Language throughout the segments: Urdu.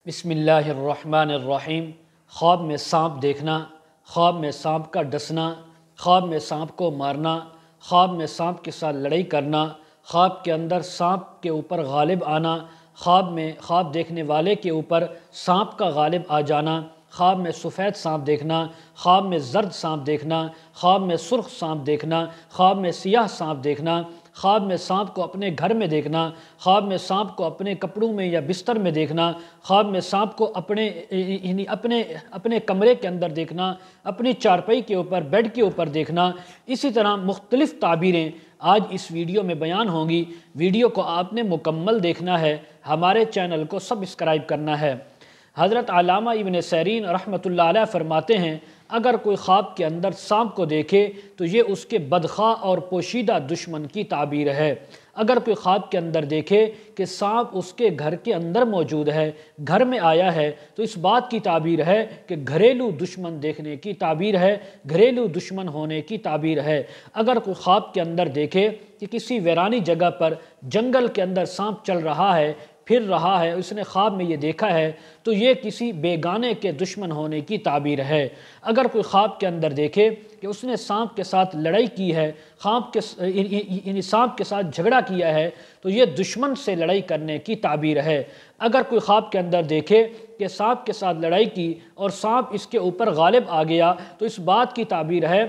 بسم اللہ الرحمن الرحیم۔ خواب میں سانپ دیکھنا، خواب میں سانپ کا ڈسنا، خواب میں سانپ کو مارنا، خواب میں سانپ کے ساتھ لڑائی کرنا، خواب کے اندر سانپ کے اوپر غالب آنا، خواب دیکھنے والے کے اوپر سانپ کا غالب آ جانا، خواب میں سفید سانپ دیکھنا، خواب میں زرد سانپ دیکھنا، خواب میں سرخ سانپ دیکھنا، خواب میں سیاہ سانپ دیکھنا، خواب میں سانپ کو اپنے گھر میں دیکھنا، خواب میں سانپ کو اپنے کپڑوں میں یا بستر میں دیکھنا، خواب میں سانپ کو اپنے کمرے کے اندر دیکھنا، اپنی چارپائی کے اوپر، بیڈ کے اوپر دیکھنا۔ اسی طرح مختلف تعبیریں آج اس ویڈیو میں بیان ہوں گی۔ ویڈیو کو آپ نے مکمل دیکھنا ہے، ہمارے چینل کو سبسکرائب کرنا ہے۔ حضرت علامہ ابن سیرین رحمۃ اللہ علیہ فرماتے ہیں، اگر کوئی خواب کے اندر سانپ کو دیکھے تو یہ اس کے بدخواہ اور پوشیدہ دشمن کی تعبیر ہے۔ اگر کوئی خواب کے اندر دیکھے کہ سانپ اس کے گھر کے اندر موجود ہے، گھر میں آیا ہے، تو اس بات کی تعبیر ہے کہ گھریلو دشمن دیکھنے کی تعبیر ہے، گھریلو دشمن ہونے کی تعبیر ہے۔ اگر کوئی خواب کے اندر دیکھے کہ کسی ویرانی جگہ پر جنگل کے اندر سانپ چل رہا ہے، پھر رہا ہے، اس نے خواب میں یہ دیکھا ہے، تو یہ کسی بیگانے کے دشمن ہونے کی تعبیر ہے۔ اگر کوئی خواب کے اندر دیکھے کہ اس نے سانپ کے ساتھ لڑائی کی ہے، سانپ کے ساتھ جھگڑا کیا ہے، تو یہ دشمن سے لڑائی کرنے کی تعبیر ہے۔ اگر کوئی خواب کے اندر دیکھے کہ سانپ کے ساتھ لڑائی کی اور سانپ اس کے اوپر غالب آ گیا، تو اس بات کی تعبیر ہے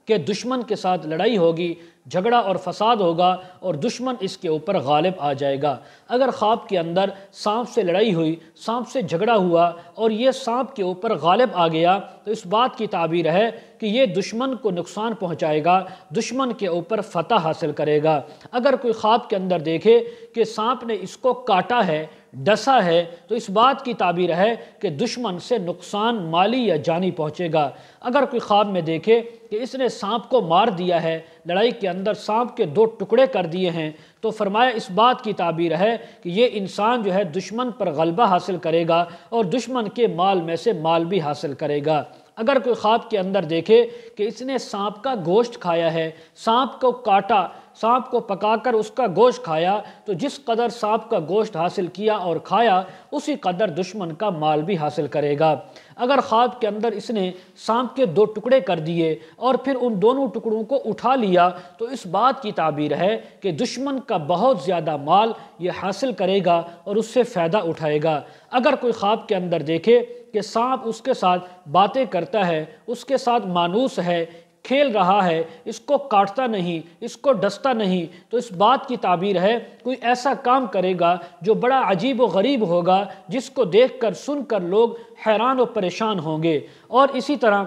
کہ دشمن کے ساتھ لڑائی ہوگی، جھگڑا اور فساد ہوگا اور دشمن اس کے اوپر غالب آ جائے گا۔ اگر خواب کے اندر سانپ سے لڑائی ہوئی، سانپ سے جھگڑا ہوا اور یہ سانپ کے اوپر غالب آ گیا، تو اس بات کی تعبیر ہے کہ یہ دشمن کو نقصان پہنچائے گا، دشمن کے اوپر فتح حاصل کرے گا۔ اگر کوئی خواب کے اندر دیکھے کہ سانپ نے اس کو کاٹا ہے، ڈسا ہے، تو اس بات کی تعبیر ہے کہ دشمن سے نقصان مالی یا جانی پہنچے گا۔ اگر کوئی خواب میں دیکھے کہ اس نے سانپ کو مار دیا ہے، لڑائی کے اندر سانپ کے 2 ٹکڑے کر دیے ہیں، تو فرمایا اس بات کی تعبیر ہے کہ یہ انسان جو ہے دشمن پر غلبہ حاصل کرے گا اور دشمن کے مال میں سے مال بھی حاصل کرے گا۔ اگر کوئی خواب کے اندر دیکھے کہ اس نے سانپ کا گوشت کھایا ہے، سانپ کو کاٹا، سانپ کو پکا کر اس کا گوشت کھایا، تو جس قدر سانپ کا گوشت حاصل کیا اور کھایا، اسی قدر دشمن کا مال بھی حاصل کرے گا۔ اگر خواب کے اندر اس نے سانپ کے 2 ٹکڑے کر دیے اور پھر ان دونوں ٹکڑوں کو اٹھا لیا، تو اس بات کی تعبیر ہے کہ دشمن کا بہت زیادہ مال یہ حاصل کرے گا اور اس سے فائدہ اٹھائے گا۔ اگر کوئی خواب کے اندر دیکھے کہ سانپ اس کے ساتھ باتیں کرتا ہے، اس کے ساتھ مانوس ہے، کھیل رہا ہے، اس کو کاٹتا نہیں، اس کو ڈستا نہیں، تو اس بات کی تعبیر ہے کوئی ایسا کام کرے گا جو بڑا عجیب و غریب ہوگا، جس کو دیکھ کر سن کر لوگ حیران و پریشان ہوں گے۔ اور اسی طرح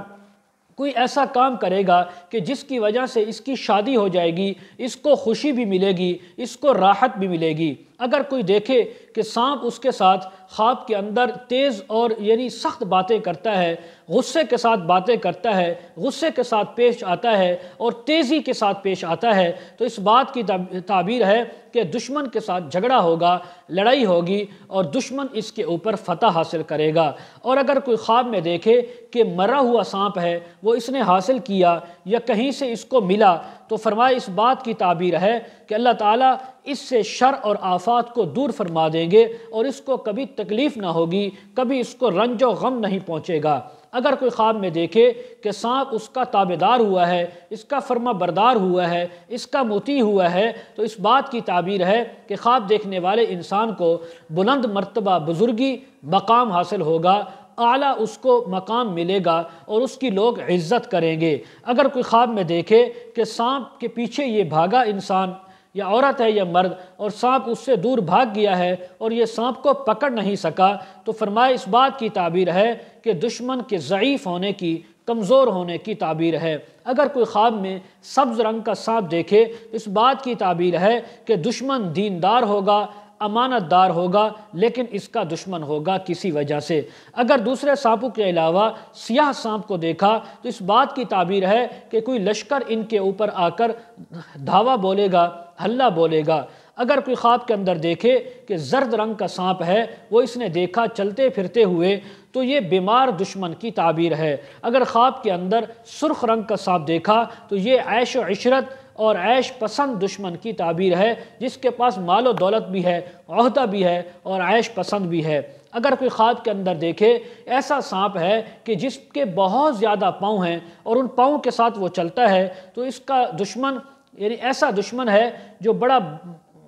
کوئی ایسا کام کرے گا کہ جس کی وجہ سے اس کی شادی ہو جائے گی، اس کو خوشی بھی ملے گی، اس کو راحت بھی ملے گی۔ اگر کوئی دیکھے کہ سانپ اس کے ساتھ خواب کے اندر تیز اور سخت باتیں کرتا ہے، غصے کے ساتھ باتیں کرتا ہے، غصے کے ساتھ پیش آتا ہے اور تیزی کے ساتھ پیش آتا ہے، تو اس بات کی تعبیر ہے کہ دشمن کے ساتھ جھگڑا ہوگا، لڑائی ہوگی اور دشمن اس کے اوپر فتح حاصل کرے گا۔ اور اگر کوئی خواب میں دیکھے کہ مرا ہوا سانپ ہے، وہ اس نے حاصل کیا یا کہیں سے اس کو ملا، تو فرمایا اس بات کی تعبیر ہے کہ اللہ تعالیٰ اس سے شر اور آفات کو دور فرما دیں گے اور اس کو کبھی تکلیف نہ ہوگی، کبھی اس کو رنج و غم نہیں پہنچے گا۔ اگر کوئی خواب میں دیکھے کہ سانپ اس کا تابعدار ہوا ہے، اس کا فرما بردار ہوا ہے، اس کا مطیع ہوا ہے، تو اس بات کی تعبیر ہے کہ خواب دیکھنے والے انسان کو بلند مرتبہ بزرگی مقام حاصل ہوگا، اعلیٰ اس کو مقام ملے گا اور اس کی لوگ عزت کریں گے۔ اگر کوئی خواب میں دیکھے کہ سانپ کے پیچھے یہ بھاگا انسان یا عورت ہے یا مرد اور سانپ اس سے دور بھاگ گیا ہے اور یہ سانپ کو پکڑ نہیں سکا، تو فرمایا اس بات کی تعبیر ہے کہ دشمن کے ضعیف ہونے کی، کمزور ہونے کی تعبیر ہے۔ اگر کوئی خواب میں سبز رنگ کا سانپ دیکھے، اس بات کی تعبیر ہے کہ دشمن دیندار ہوگا، امانت دار ہوگا، لیکن اس کا دشمن ہوگا کسی وجہ سے۔ اگر دوسرے سانپوں کے علاوہ سیاہ سانپ کو دیکھا، تو اس بات کی تعبیر ہے کہ کوئی لشکر ان کے اوپر آ کر دھاوا بولے گا، حلہ بولے گا۔ اگر کوئی خواب کے اندر دیکھے کہ زرد رنگ کا سانپ ہے، وہ اس نے دیکھا چلتے پھرتے ہوئے، تو یہ بیمار دشمن کی تعبیر ہے۔ اگر خواب کے اندر سرخ رنگ کا سانپ دیکھا، تو یہ عیش و عشرت اور عیش پسند دشمن کی تعبیر ہے، جس کے پاس مال و دولت بھی ہے، عہدہ بھی ہے اور عیش پسند بھی ہے۔ اگر کوئی خواب کے اندر دیکھے ایسا سانپ ہے کہ جس کے بہت زیادہ پاؤں ہیں اور ان پاؤں کے ساتھ وہ چلتا ہے، تو اس کا دشمن یعنی ایسا دشمن ہے جو بڑا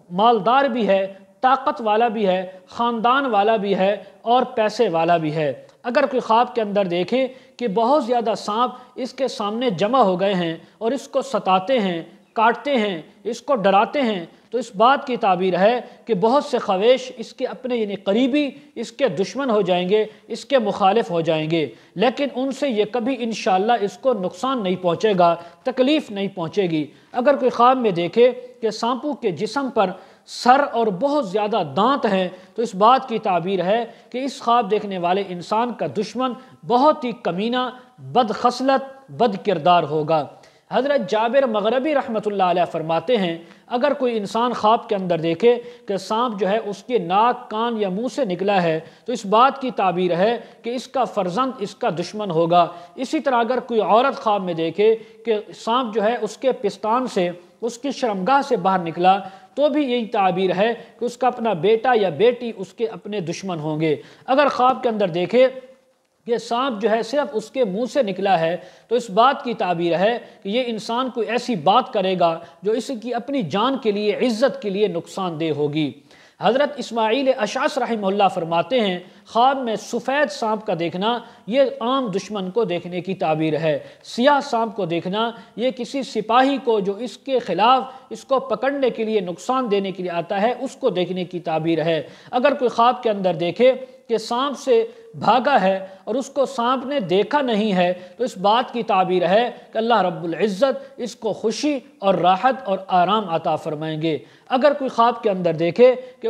مالدار بھی ہے، طاقت والا بھی ہے، خاندان والا بھی ہے اور پیسے والا بھی ہے۔ اگر کوئی خواب کے اندر دیکھے کہ بہت زیادہ سانپ اس کے سامنے جمع ہو گئے ہیں اور اس کو ستاتے ہیں، کاٹتے ہیں، اس کو ڈراتے ہیں، تو اس بات کی تعبیر ہے کہ بہت سے خویش اس کے اپنے یعنی قریبی اس کے دشمن ہو جائیں گے، اس کے مخالف ہو جائیں گے، لیکن ان سے یہ کبھی انشاءاللہ اس کو نقصان نہیں پہنچے گا، تکلیف نہیں پہنچے گی۔ اگر کوئی خواب میں دیکھے کہ سانپوں کے جسم پر سر اور بہت زیادہ دانت ہیں، تو اس بات کی تعبیر ہے کہ اس خواب دیکھنے والے انسان کا دشمن بہت ہی کمینہ، بد خصلت، بد کردار ہوگا۔ حضرت جابر مغربی رحمۃ اللہ علیہ فرماتے ہیں اگر کوئی انسان خواب کے اندر دیکھے کہ سانپ جو ہے اس کے ناک، کان یا منہ سے نکلا ہے، تو اس بات کی تعبیر ہے کہ اس کا فرزند اس کا دشمن ہوگا۔ اسی طرح اگر کوئی عورت خواب میں دیکھے کہ سانپ جو ہے اس کے پستان سے، اس کی شرمگاہ سے باہر نکلا، تو بھی یہی تعبیر ہے کہ اس کا اپنا بیٹا یا بیٹی اس کے اپنے دشمن ہوں گے۔ اگر خواب کے اندر دیکھے کہ سانپ جو ہے صرف اس کے منہ سے نکلا ہے، تو اس بات کی تعبیر ہے کہ یہ انسان کوئی ایسی بات کرے گا جو اس کی اپنی جان کے لیے، عزت کے لیے نقصان دہ ہوگی۔ حضرت اسماعیل اشعث رحمہ اللہ فرماتے ہیں خواب میں سفید سانپ کا دیکھنا یہ عام دشمن کو دیکھنے کی تعبیر ہے، سیاہ سانپ کو دیکھنا یہ کسی سپاہی کو جو اس کے خلاف اس کو پکڑنے کے لیے، نقصان دینے کے لیے آتا ہے، اس کو دیکھنے کی تعبیر ہے۔ اگر کوئی خواب کے اندر دیکھے کہ سانپ سے بھاگا ہے اور اس کو سانپ نے دیکھا نہیں ہے، تو اس بات کی تعبیر ہے کہ اللہ رب العزت اس کو خوشی اور راحت اور آرام عطا فرمائیں گے۔ اگر کوئی خواب کے اندر دیکھے کہ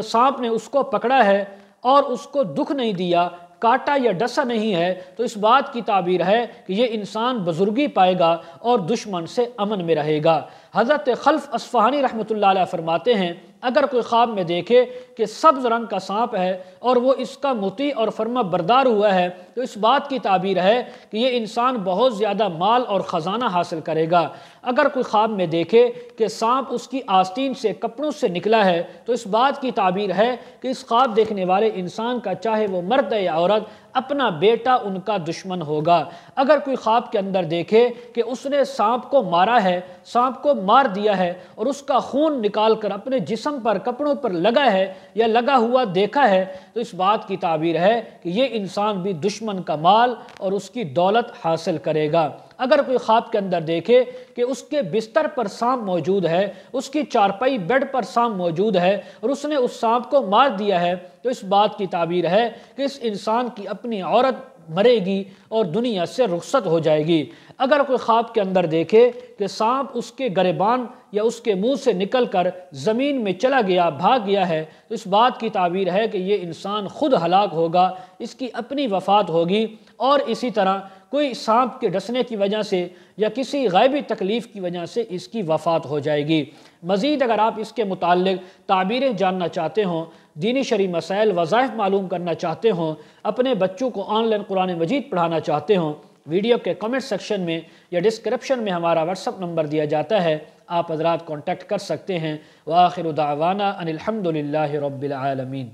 سانپ نے اس کو پکڑا ہے اور اس کو دکھ نہیں دیا، کاٹا یا ڈسا نہیں ہے، تو اس بات کی تعبیر ہے کہ یہ انسان بزرگی پائے گا اور دشمن سے امن میں رہے گا۔ حضرت خلف اصفہانی رحمۃ اللہ علیہ فرماتے ہیں اگر کوئی خواب میں دیکھے کہ سبز رنگ کا سانپ ہے اور وہ اس کا مطیع اور فرما بردار ہوا ہے، تو اس بات کی تعبیر ہے کہ یہ انسان بہت زیادہ مال اور خزانہ حاصل کرے گا۔ اگر کوئی خواب میں دیکھے کہ سانپ اس کی آستین سے، کپڑوں سے نکلا ہے، تو اس بات کی تعبیر ہے کہ اس خواب دیکھنے والے انسان کا چاہے وہ مرد ہے یا عورت، اپنا بیٹا ان کا دشمن ہوگا۔ اگر کوئی خواب کے اندر دیکھے کہ اس نے سانپ کو مارا ہے، سانپ کو مار دیا ہے اور اس کا خون نکال کر اپنے جسم پر، کپڑوں پر لگا ہے یا لگا ہوا دیکھا ہے، تو اس بات کی تعبیر ہے کہ یہ انسان بھی دشمن کا مال اور اس کی دولت حاصل کرے گا۔ اگر کوئی خواب کے اندر دیکھے کہ اس کے بستر پر سانپ موجود ہے، اس کی چارپائی بیڈ پر سانپ موجود ہے اور اس نے اس سانپ کو مار دیا ہے، تو اس بات کی تعبیر ہے کہ اس انسان کی اپنی عورت مرے گی اور دنیا سے رخصت ہو جائے گی۔ اگر کوئی خواب کے اندر دیکھے کہ سانپ اس کے گریبان یا اس کے منہ سے نکل کر زمین میں چلا گیا، بھاگ گیا ہے، تو اس بات کی تعبیر ہے کہ یہ انسان خود ہلاک ہوگا، اس کی اپنی وفات ہوگی۔ اور اسی طرح کوئی سانپ کے ڈسنے کی وجہ سے یا کسی غیبی تکلیف کی وجہ سے اس کی وفات ہو جائے گی۔ مزید اگر آپ اس کے متعلق تعبیریں جاننا چاہتے ہوں، دینی شرعی مسائل، وظائف معلوم کرنا چاہتے ہوں، اپنے بچوں کو آن لائن قرآن مجید پڑھانا چاہتے ہوں، ویڈیو کے کمنٹ سیکشن میں یا ڈسکرپشن میں ہمارا واٹس ایپ نمبر دیا جاتا ہے، آپ حضرات کانٹیکٹ کر سکتے ہیں۔ وآخر دعوانا ان الحمد للہ رب العالمین۔